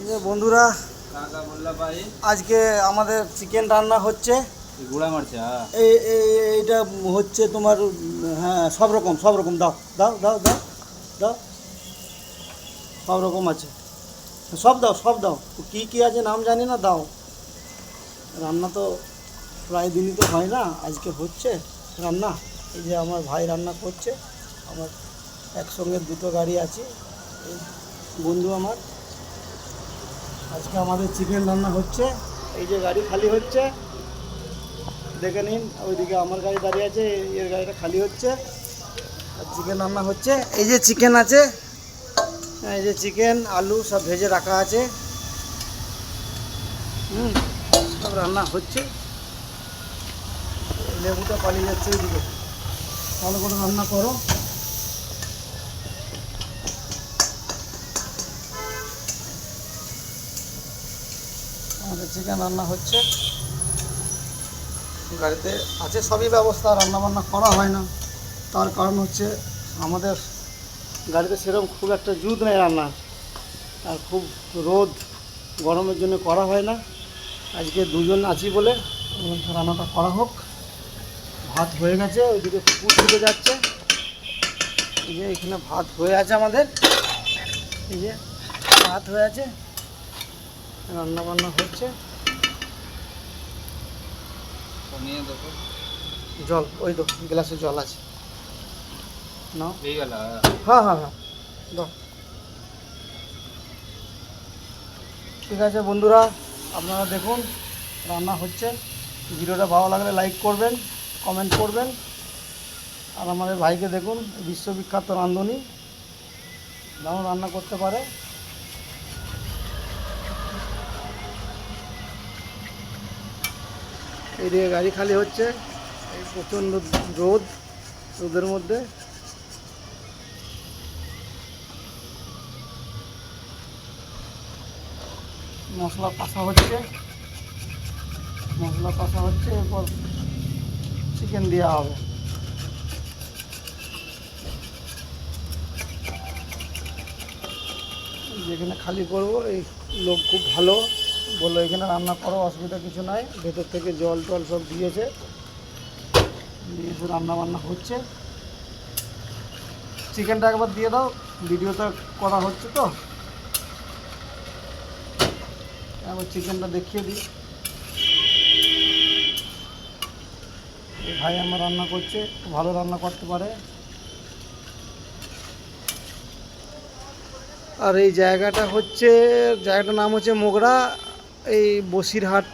যে বন্ধুরা আজকে আমাদের চিকেন রান্না হচ্ছে। এইটা হচ্ছে তোমার, হ্যাঁ, সব রকম দাও দাও দাও দাও দাও, সব রকম আছে, সব দাও কি আছে নাম জানি না, দাও। রান্না তো প্রায় দিনই তো হয় না, আজকে হচ্ছে রান্না। এই যে আমার ভাই রান্না করছে, আমার একসঙ্গে দুটো গাড়ি আছে, এই বন্ধু আমার। আজকে আমাদের চিকেন রান্না হচ্ছে। এই যে গাড়ি খালি হচ্ছে, দেখে নিন, ওইদিকে আমার গাড়ি দাঁড়িয়ে আছে, এর গাড়িটা খালি হচ্ছে, আর চিকেন রান্না হচ্ছে। এই যে চিকেন আছে, এই যে চিকেন আলু সব ভেজে রাখা আছে, সব রান্না হচ্ছে। লেবুটা পালিয়ে যাচ্ছে ওইদিকে, ভালো করে রান্না করো। আমাদের চিকেন রান্না হচ্ছে, গাড়িতে আছে সবই ব্যবস্থা, রান্না বান্না করা হয় না। তার কারণ হচ্ছে আমাদের গাড়িতে সেরকম খুব একটা জুত নেই রান্নার, আর খুব রোদ গরমের জন্য করা হয় না। আজকে দুজন আছি বলে রান্নাটা করা হোক। ভাত হয়ে গেছে, ওইদিকে কুকুর ঢুকে যাচ্ছে। এই যে এখানে ভাত হয়ে আছে আমাদের, এই যে ভাত হয়ে আছে, রান্না বান্না হচ্ছে। জল ওই তো গ্লাসে জল আছে, না? হ্যাঁ হ্যাঁ হ্যাঁ, দাও। ঠিক আছে বন্ধুরা, আপনারা দেখুন রান্না হচ্ছে। ভিডিওটা ভালো লাগলে লাইক করবেন, কমেন্ট করবেন। আর আমাদের ভাইকে দেখুন, বিশ্ববিখ্যাত রাঁধুনি, দারুণ রান্না করতে পারে। এইদিকে গাড়ি খালি হচ্ছে, এই প্রচণ্ড রোদের মধ্যে। মশলা কষা হচ্ছে, এরপর চিকেন দেওয়া হবে। যেখানে খালি করবো, এই লোক খুব ভালো, বললো এখানে রান্না করো, অসুবিধা কিছু নাই। ভেতর থেকে জল টল সব দিয়েছে রান্না বান্না হচ্ছে। চিকেনটা একবার দিয়ে দাও, ভিডিওটা করা হচ্ছে তো, একবার চিকেনটা দেখিয়ে দিই। এই ভাই আমার রান্না করছে, ভালো রান্না করতে পারে। আর এই জায়গাটার নাম হচ্ছে মোগরা, এই বসিরহাট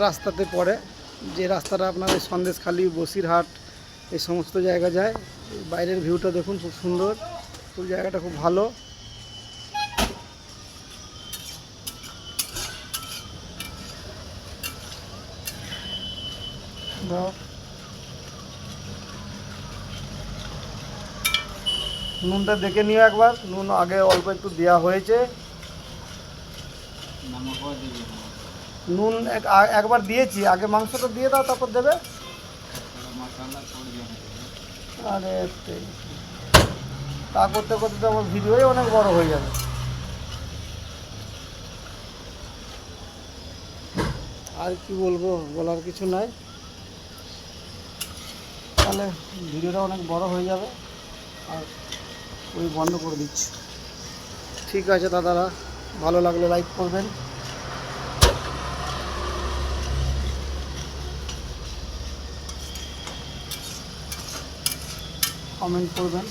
রাস্তাতে পড়ে। যে রাস্তাটা আপনার এই সন্দেশখালি, বসিরহাট, এই সমস্ত জায়গা যায়। বাইরের ভিউটা দেখুন, খুব সুন্দর, খুব জায়গাটা খুব ভালো। নুনটা দেখে নিও একবার, নুন আগে অল্প একটু দেওয়া হয়েছে। নুন একবার দিয়েছি, আগে মাংসটা দিয়ে দাও, তারপর দেবে। আরে তা করতে করতে তো আমার ভিডিওই অনেক বড় হয়ে যাবে। আর কি বলবো, বলার কিছু নাই, তাহলে ভিডিওটা অনেক বড় হয়ে যাবে। আর ওই বন্ধ করে দিচ্ছি। ঠিক আছে দাদারা, ভালো লাগলে লাইক করবেন, কমেন্ট করবেন,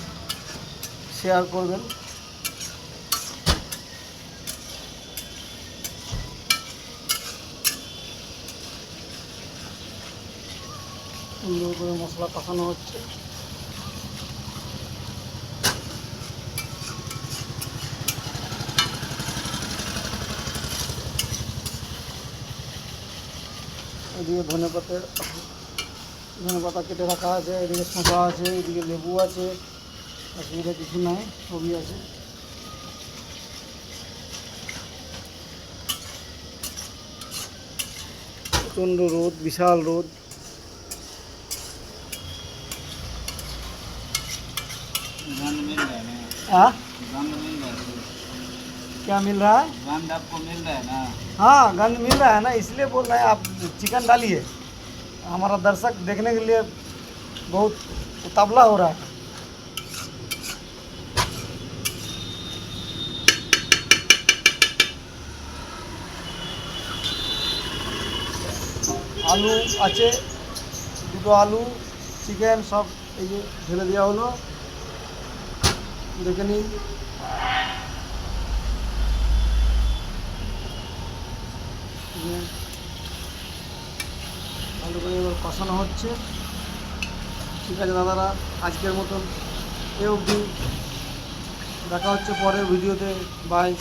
শেয়ার করবেন। সুন্দর করে মশলা কষানো হচ্ছে। এদিকে ধনেপাতা কেটে রাখা আছে, এদিকে শসা আছে, এদিকে লেবু আছে, অসুবিধা কিছু নাই, সবই আছে। প্রচণ্ড রোদ, বিশাল রোদ। हाँ गंध मिल रहा है, क्या मिल रहा है? गंध आपको मिल रहा है ना? हाँ गंध मिल रहा है ना, इसलिए बोल रहे हैं आप चिकन डालिए। हमारा दर्शक देखने के लिए बहुत उतावला हो रहा है। আলু আছে, দুটো আলু, চিকেন সব এই যে ঢেলে দেওয়া হলো, দেখে নিন। এই যে ভালো করে এবার কষানো হচ্ছে। ঠিক আছে দাদারা, আজকের মতন এ অবধি, দেখা হচ্ছে পরের ভিডিওতে। বাই।